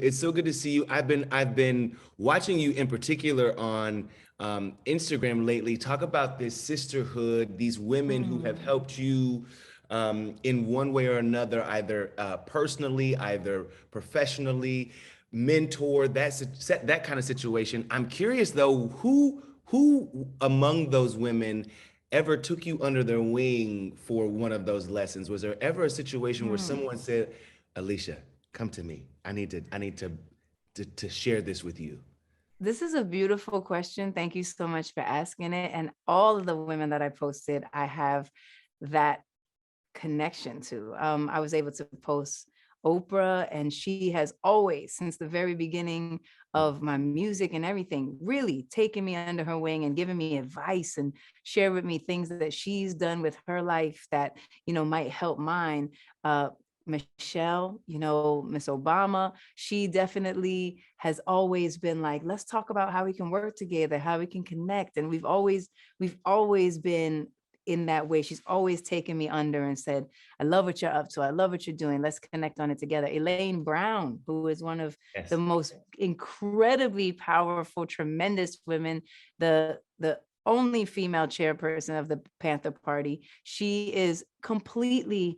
It's so good to see you. I've been watching you in particular on Instagram lately. Talk about this sisterhood, these women who have Mm. helped you in one way or another, either personally, either professionally, mentor, that kind of situation. I'm curious though, who among those women ever took you under their wing for one of those lessons? Was there ever a situation where Mm. someone said, Alicia, come to me. I need to share this with you. This is a beautiful question. Thank you so much for asking it. And all of the women that I posted, I have that connection to. I was able to post Oprah, and she has always, since the very beginning of my music and everything, really taken me under her wing and given me advice and share with me things that she's done with her life that, might help mine. Michelle, Miss Obama, she definitely has always been like, let's talk about how we can work together, how we can connect. And we've always been in that way. She's always taken me under and said, I love what you're up to. I love what you're doing. Let's connect on it together. Elaine Brown, who is one of the Yes. most incredibly powerful, tremendous women, the only female chairperson of the Panther Party. She is completely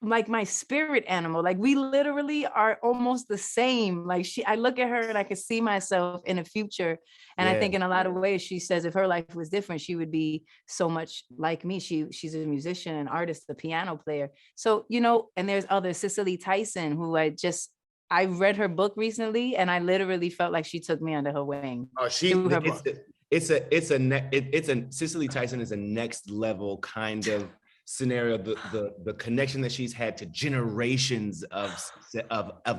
like my spirit animal. Like we literally are almost the same. I look at her and I can see myself in the future. And I Yeah. think in a lot of ways, she says if her life was different, she would be so much like me. She's a musician, an artist, a piano player. So, and there's other Cicely Tyson, who I read her book recently, and I literally felt like she took me under her wing Oh, through her book. it's a Cicely Tyson is a next level kind of scenario. The connection that she's had to generations of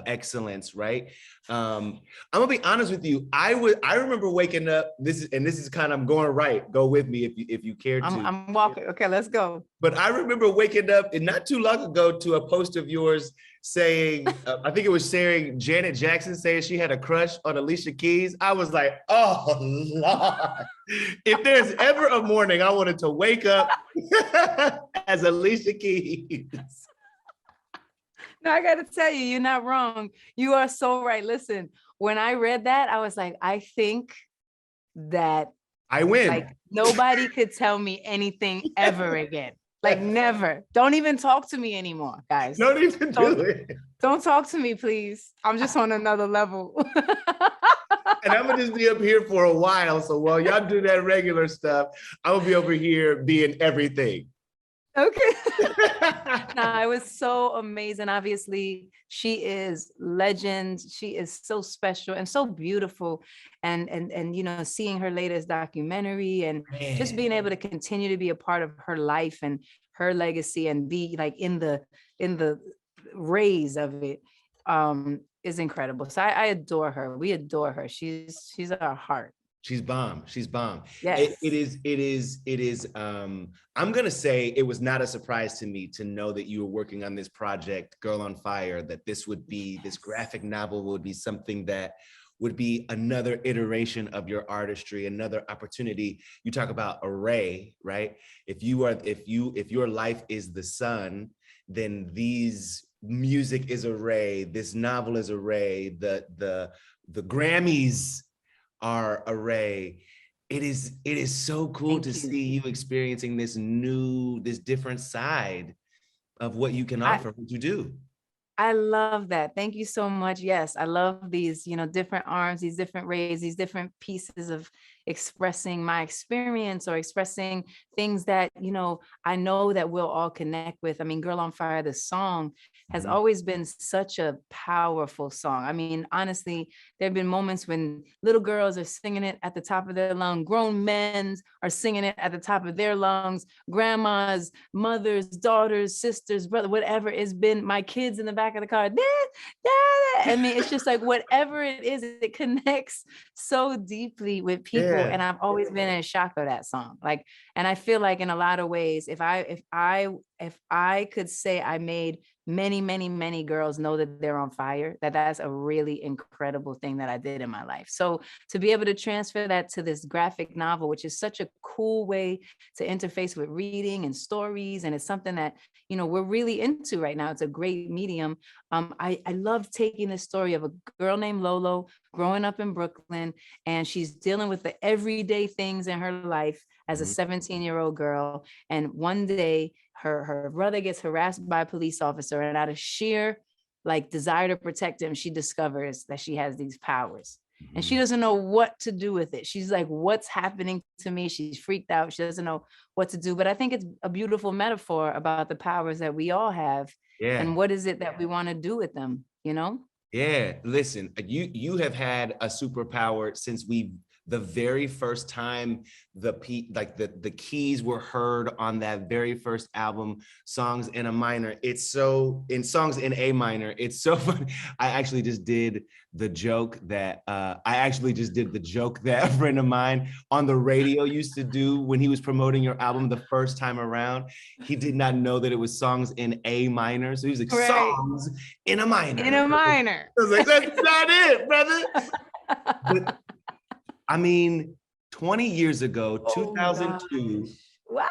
excellence, right? I'm gonna be honest with you. I remember waking up. This is kind of, I'm going right. Go with me if you care I'm, to. I'm walking. Okay, let's go. But I remember waking up and not too long ago to a post of yours saying, I think it was sharing Janet Jackson saying she had a crush on Alicia Keys. I was like, oh, Lord. If there's ever a morning I wanted to wake up as Alicia Keys. No, I got to tell you, you're not wrong. You are so right. Listen, when I read that, I was like, I think that I win. like nobody could tell me anything ever again. Like never. Don't even talk to me anymore, guys. Don't even do Don't it. don't talk to me, please. I'm just on another level. And I'm gonna just be up here for a while. So while y'all do that regular stuff, I'm gonna be over here being everything. Okay. No, it was so amazing. Obviously, she is legend. She is so special and so beautiful. And seeing her latest documentary and just Man. being able to continue to be a part of her life and her legacy and be like in the rays of it is incredible. So I adore her. We adore her. She's our heart. She's bomb. She's bomb. It Yes. is, I'm gonna say it was not a surprise to me to know that you were working on this project, Girl on Fire, that this Yes. graphic novel would be something that would be another iteration of your artistry, another opportunity. You talk about array, right? If your life is the sun, then these music is array, this novel is array, the Grammys our array. It is so cool to Thank you. see you experiencing this different side of what you can I, offer, what you do. I love that. Thank you so much. Yes, I love these, different arms, these different rays, these different pieces of expressing my experience or expressing things that, I know that we'll all connect with. I mean, Girl on Fire, the song has Mhm. always been such a powerful song. I mean, honestly, there have been moments when little girls are singing it at the top of their lung, grown men are singing it at the top of their lungs, grandmas, mothers, daughters, sisters, brother, whatever it's been, my kids in the back of the car. I mean, it's just like whatever it is, it connects so deeply with people. Yeah. And I've always been in shock of that song. Like, and I feel like in a lot of ways, if I could say I made many, many, many girls know that they're on fire, that's a really incredible thing that I did in my life. So to be able to transfer that to this graphic novel, which is such a cool way to interface with reading and stories, and it's something that, we're really into right now. It's a great medium. I love taking the story of a girl named Lolo growing up in Brooklyn, and she's dealing with the everyday things in her life as a 17-year-old girl. And one day her brother gets harassed by a police officer, and out of sheer like desire to protect him, she discovers that she has these powers. And she doesn't know what to do with it. She's like, what's happening to me? She's freaked out. She doesn't know what to do. But I think it's a beautiful metaphor about the powers that we all have. Yeah. And what is it that we want to do with them, Yeah, listen, you have had a superpower since the very first time the keys were heard on that very first album, Songs in a Minor. It's so in Songs in A Minor. It's so funny. I actually just did the joke that a friend of mine on the radio used to do when he was promoting your album the first time around. He did not know that it was Songs in A Minor, so he was like, right. Songs in a Minor. In a minor. I was like, that's not it, brother. But I mean, 20 years ago, 2002, wow.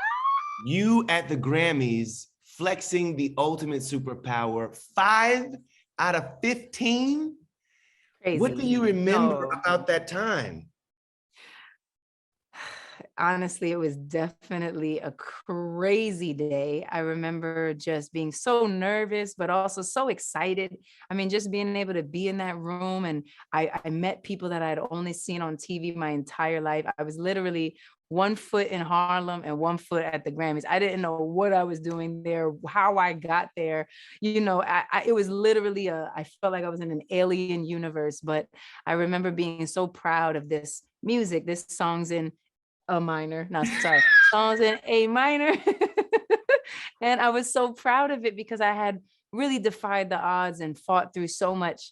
You at the Grammys flexing the ultimate superpower, 5 out of 15. Crazy. What do you remember about that time? Honestly, it was definitely a crazy day. I remember just being so nervous, but also so excited. I mean, just being able to be in that room. And I met people that I'd only seen on TV my entire life. I was literally 1 foot in Harlem and 1 foot at the Grammys. I didn't know what I was doing there, how I got there. It was literally I felt like I was in an alien universe, but I remember being so proud of this music, this Songs in a Minor, no, sorry, Songs in A Minor. And I was so proud of it because I had really defied the odds and fought through so much,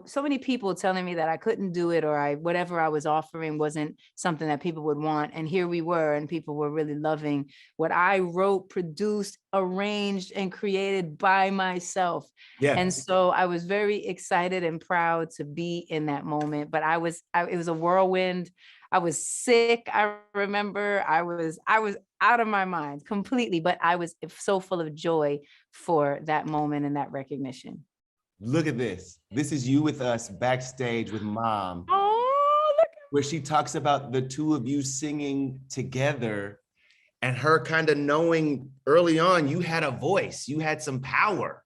so many people telling me that I couldn't do it, or whatever I was offering wasn't something that people would want. And here we were, and people were really loving what I wrote, produced, arranged, and created by myself. Yeah. And so I was very excited and proud to be in that moment, but it was a whirlwind. I was sick. I remember I was out of my mind completely, but I was so full of joy for that moment and that recognition. Look at this. This is you with us backstage with Mom. Oh, look. Where she talks about the two of you singing together and her kind of knowing early on you had a voice, you had some power.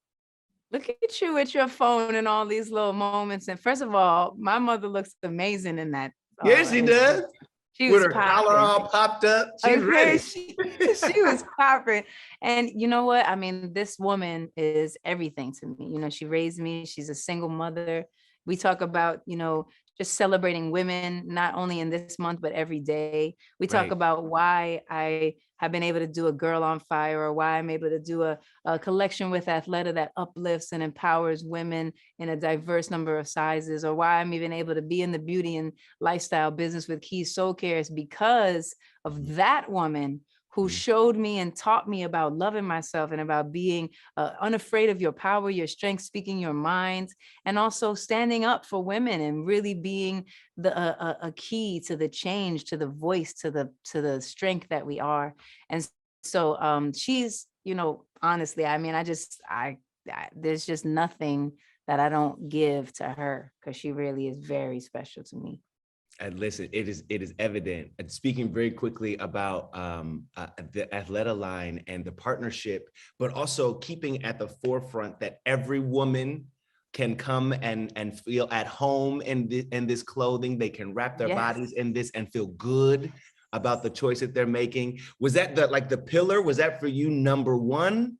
Look at you with your phone and all these little moments. And first of all, my mother looks amazing in that. Yeah, she does. She with her collar all popped up. She's ready. She was popping. And you know what? I mean, this woman is everything to me. She raised me. She's a single mother. We talk about, just celebrating women, not only in this month, but every day. We talk about why I have been able to do a Girl on Fire, or why I'm able to do a collection with Athleta that uplifts and empowers women in a diverse number of sizes, or why I'm even able to be in the beauty and lifestyle business with Keys Soulcare. Is because of that woman who showed me and taught me about loving myself and about being unafraid of your power, your strength, speaking your mind, and also standing up for women and really being a key to the change, to the voice, to the strength that we are. And so she's, honestly, I mean, there's just nothing that I don't give to her, because she really is very special to me. And listen, it is evident. And speaking very quickly about the Athleta line and the partnership, but also keeping at the forefront that every woman can come and feel at home in this clothing. They can wrap their bodies in this and feel good about the choice that they're making. Was that the pillar? Was that for you number one?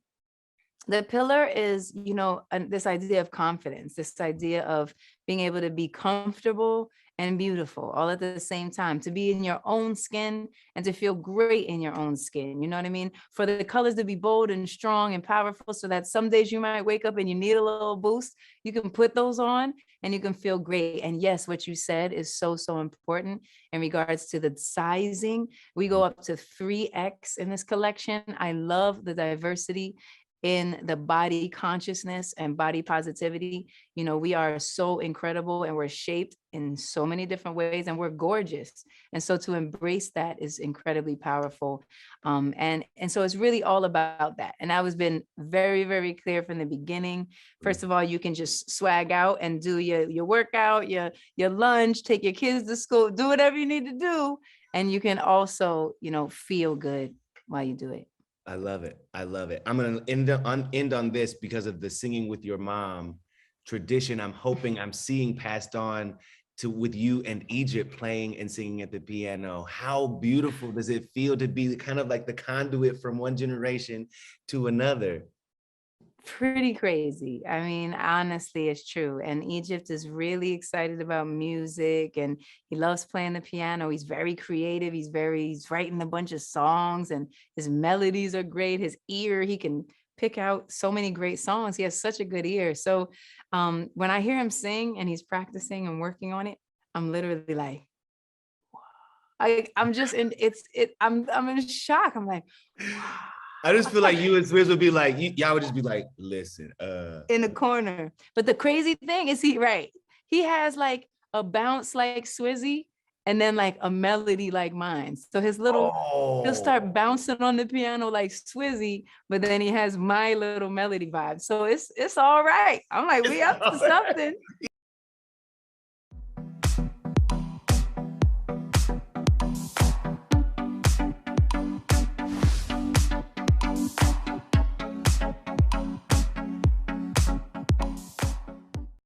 The pillar is, this idea of confidence, this idea of being able to be comfortable and beautiful all at the same time, to be in your own skin and to feel great in your own skin. You know what I mean? For the colors to be bold and strong and powerful, so that some days you might wake up and you need a little boost. You can put those on and you can feel great. And yes, what you said is so, so important in regards to the sizing. We go up to 3X in this collection. I love the diversity in the body consciousness and body positivity. You know, we are so incredible and we're shaped in so many different ways and we're gorgeous. And so to embrace that is incredibly powerful. And so it's really all about that. And I was been very, very clear from the beginning. First of all, you can just swag out and do your workout, your lunch, take your kids to school, do whatever you need to do. And you can also, you know, feel good while you do it. I love it. I love it. I'm going to end on this because of the singing with your mom tradition. I'm hoping I'm seeing passed on to with you and Egypt playing and singing at the piano. How beautiful does it feel to be kind of like the conduit from one generation to another? Pretty crazy. I mean, honestly, it's true. And Egypt is really excited about music and he loves playing the piano. He's very creative. He's writing a bunch of songs and his melodies are great. His ear, he can pick out so many great songs. He has such a good ear. So when I hear him sing and he's practicing and working on it, I'm literally like, I'm just in I'm in shock. I'm like, wow. I just feel like you and Swizz would be like, y'all would just be like, listen. In the corner. But the crazy thing is he has like a bounce like Swizzy and then like a melody like mine. So his little, he'll start bouncing on the piano like Swizzy, but then he has my little melody vibe. So it's all right. I'm like, we up to something.